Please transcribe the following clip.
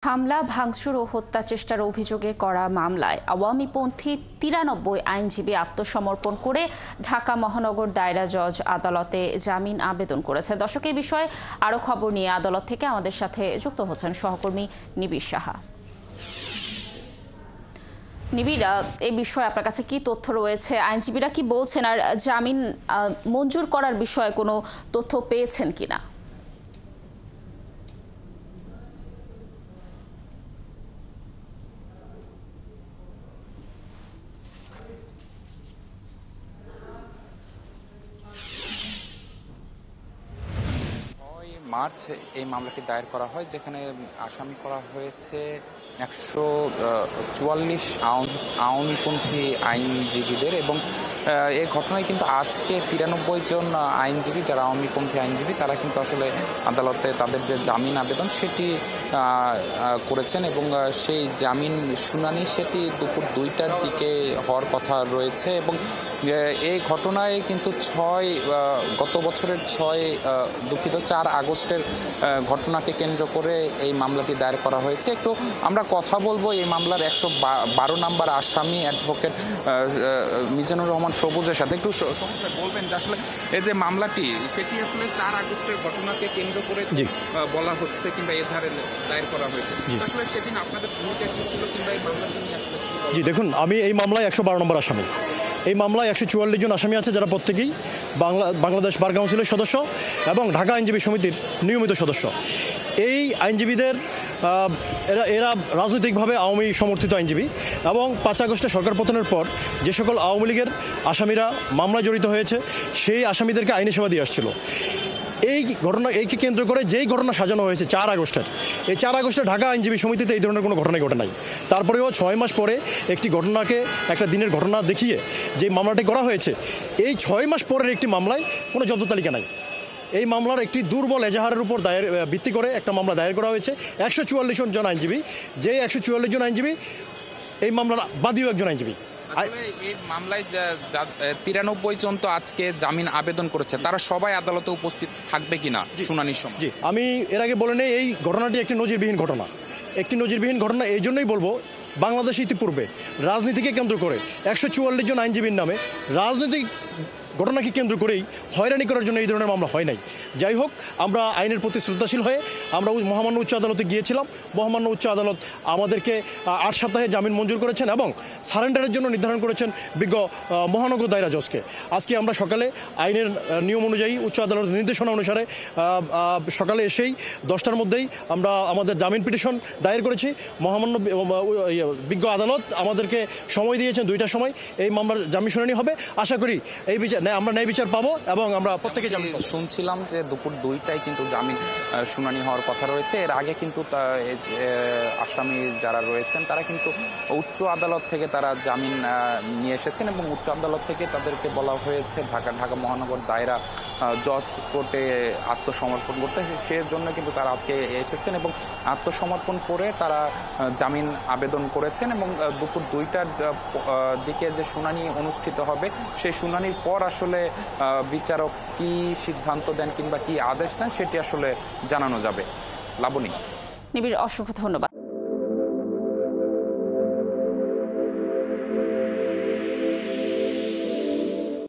হামলা, ভাঙচুর ও হত্যা চেষ্টার অভিযোগে করা মামলায় আওয়ামীপন্থী 93 আইনজীবী আত্মসমর্পণ করে ঢাকা মহানগর দায়রা জজ আদালতে জামিন আবেদন করেছে। দর্শক, এই বিষয়ে আরও খবর নিয়ে আদালত থেকে আমাদের সাথে যুক্ত হচ্ছেন সহকর্মী নিবিড় সাহা। নিবিড়, এই বিষয়ে আপনার কাছে কি তথ্য রয়েছে? আইনজীবীরা কি বলছেন, আর জামিন মঞ্জুর করার বিষয়ে কোনো তথ্য পেয়েছেন কিনা? মার্চ এই মামলাটি দায়ের করা হয়, যেখানে আসামি করা হয়েছে 144 আওয়ামীপন্থী আইনজীবীদের। এবং এই ঘটনায় কিন্তু আজকে 93 জন আইনজীবী, যারা আওয়ামীপন্থী আইনজীবী, তারা কিন্তু আসলে আদালতে তাদের যে জামিন আবেদন সেটি করেছেন। এবং সেই জামিন শুনানি সেটি দুপুর 2টার দিকে হওয়ার কথা রয়েছে। এবং এই ঘটনায় কিন্তু গত বছরের 4 আগস্টের ঘটনাকে কেন্দ্র করে এই মামলাটি দায়ের করা হয়েছে। একটু আমরা কথা বলবো এই মামলার 112 নম্বর আসামি অ্যাডভোকেট মিজানুর রহমান সবুজের সাথে। একটু বলবেন যে আসলে এই যে মামলাটি, সেটি আসলে 4 আগস্টের ঘটনাকে কেন্দ্র করে বলা হচ্ছে কিংবা এজাহারে দায়ের করা হয়েছে, আসলে সেদিন আপনাদের ভূমিকা কি ছিল কিংবা এই মামলাটি নিয়ে আসলে? জি দেখুন, আমি এই মামলায় 112 নম্বর আসামি। এই মামলায় 144 জন আসামি আছে, যারা প্রত্যেকেই বাংলাদেশ বার কাউন্সিলের সদস্য এবং ঢাকা আইনজীবী সমিতির নিয়মিত সদস্য। এই আইনজীবীদের এরা রাজনৈতিকভাবে আওয়ামী সমর্থিত আইনজীবী। এবং 5 আগস্টে সরকার পতনের পর যে সকল আওয়ামী লীগের আসামিরা মামলায় জড়িত হয়েছে, সেই আসামিদেরকে আইনি সেবা দিয়ে আসছিল। এইকে কেন্দ্র করে যেই ঘটনা সাজানো হয়েছে 4 আগস্টের, এই 4 আগস্টে ঢাকা আইনজীবী সমিতিতে এই ধরনের কোনো ঘটনাই ঘটে নাই। তারপরেও 6 মাস পরে একটি ঘটনাকে একটা দিনের ঘটনা দেখিয়ে যে মামলাটি করা হয়েছে, এই 6 মাস পরের একটি মামলায় কোনো জব্দ তালিকা নাই। এই মামলার একটি দুর্বল এজাহারের উপর ভিত্তি করে একটা মামলা দায়ের করা হয়েছে। 144 জন আইনজীবী, যে 144 জন আইনজীবী এই মামলার বাদীও একজন আইনজীবী। এই মামলায় 93 জন তো আজকে জামিন আবেদন করেছে, তারা সবাই আদালতে উপস্থিত থাকবে কিনা শুনানির সময়? জি, আমি এর আগে বলে নেই, এই ঘটনাটি একটি নজিরবিহীন ঘটনা। একটি নজিরবিহীন ঘটনা এই জন্যই বলবো, বাংলাদেশে ইতিপূর্বে রাজনীতিকে কেন্দ্র করে 144 জন আইনজীবীর নামে রাজনৈতিক ঘটনাকে কেন্দ্র করেই হয়রানি করার জন্য এই ধরনের মামলা হয় নাই। যাই হোক, আমরা আইনের প্রতি শ্রদ্ধাশীল হয়ে আমরা মহামান্য উচ্চ আদালতে গিয়েছিলাম। মহামান্য উচ্চ আদালত আমাদেরকে 8 সপ্তাহে জামিন মঞ্জুর করেছেন এবং সারেন্ডারের জন্য নির্ধারণ করেছেন বিজ্ঞ মহানগর দায়রা জজকে। আজকে আমরা সকালে আইনের নিয়ম অনুযায়ী, উচ্চ আদালতের নির্দেশনা অনুসারে সকালে এসেই 10টার মধ্যেই আমরা আমাদের জামিন পিটিশন দায়ের করেছি। মহামান্য বিজ্ঞ আদালত আমাদেরকে সময় দিয়েছেন 2টার সময়। এই মামলার জামিন শুনানি হবে। আশা করি আমরা ন্যায় বিচার পাবো এবং আমরা প্রত্যেকে জামিন পাবো। শুনছিলাম যে দুপুর 2টায় কিন্তু জামিন শুনানি হওয়ার কথা রয়েছে। এর আগে কিন্তু আসামি যারা রয়েছেন তারা কিন্তু উচ্চ আদালত থেকে তারা জামিন নিয়ে এসেছেন এবং উচ্চ আদালত থেকে তাদেরকে বলা হয়েছে ঢাকা মহানগর দায়রা জজ কোর্টে আত্মসমর্পণ করতে। সেজন্য কিন্তু তারা আজকে এসেছেন এবং আত্মসমর্পণ করে তারা জামিন আবেদন করেছেন। এবং দুপুর 2টার দিকে যে শুনানি অনুষ্ঠিত হবে, সেই শুনানির পর আসলে বিচারক কি সিদ্ধান্ত দেন কিংবা কি আদেশ দেন, সেটি আসলে জানানো যাবে। লাবণী, নিবিড়, অসংখ্য ধন্যবাদ।